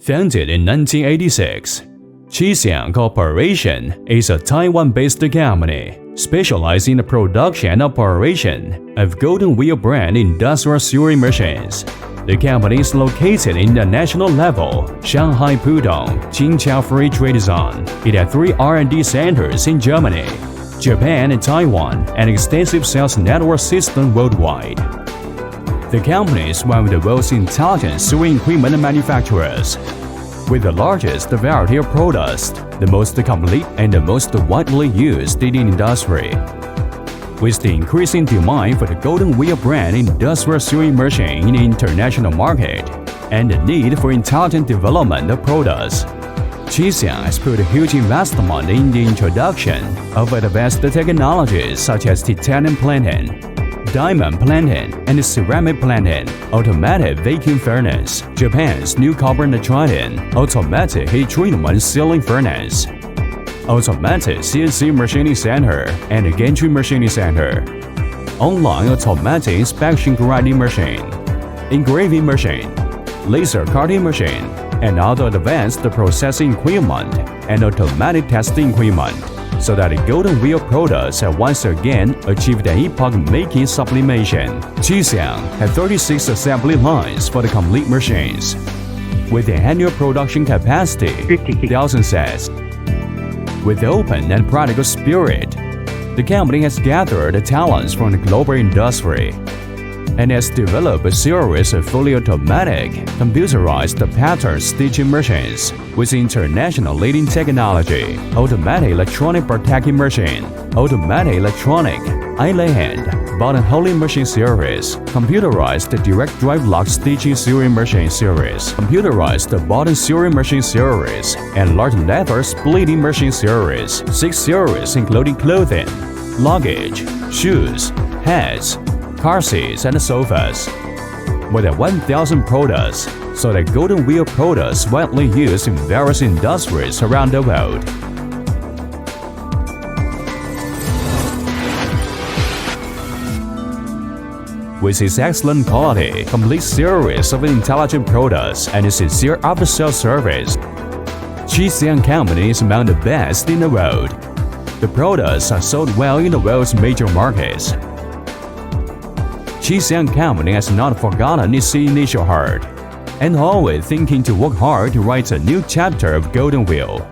Founded in 1986, CHEE SIANG Corporation is a Taiwan-based company specialized in the production and operation of Golden Wheel brand industrial sewing machines. The company is located in the national level, Shanghai Pudong, Qingqiao Free Trade Zone. It has 3 R&D centers in Germany, Japan and Taiwan, and extensive sales network system worldwide. The company is one of the world's intelligent sewing equipment manufacturers, with the largest variety of products, the most complete and the most widely used in the industry. With the increasing demand for the Golden Wheel brand industrial sewing machine in the international market and the need for intelligent development of products, CHEE SIANG has put a huge investment in the introduction of advanced technologies such as titanium plating, diamond plating, and ceramic plating, automatic vacuum furnace, Japan's new carbon treating, automatic heat treatment sealing furnace, automatic CNC machining center and gantry machining center, online automatic inspection grinding machine, engraving machine, laser cutting machine, and other advanced processing equipment and automatic testing equipment, so that the Golden Wheel products have once again achieved an epoch-making sublimation. CHEE SIANG has 36 assembly lines for the complete machines, with an annual production capacity 50,000 sets. With the open and practical spirit, the company has gathered talents from the global industry and has developed a series of fully automatic, computerized pattern stitching machines with international leading technology, automatic electronic partaking machine, automatic electronic eyelet hand, button holding machine series, computerized direct drive lock stitching sewing machine series, computerized button sewing machine series, and large leather splitting machine series, 6 series including clothing, luggage, shoes, hats, car seats, and sofas. More than 1,000 products, so that Golden Wheel products widely used in various industries around the world. With its excellent quality, complete series of intelligent products, and sincere after-sales service, CHEE SIANG Company is among the best in the world. The products are sold well in the world's major markets. CHEE SIANG Company has not forgotten its initial heart, and always thinking to work hard to write a new chapter of Golden Wheel.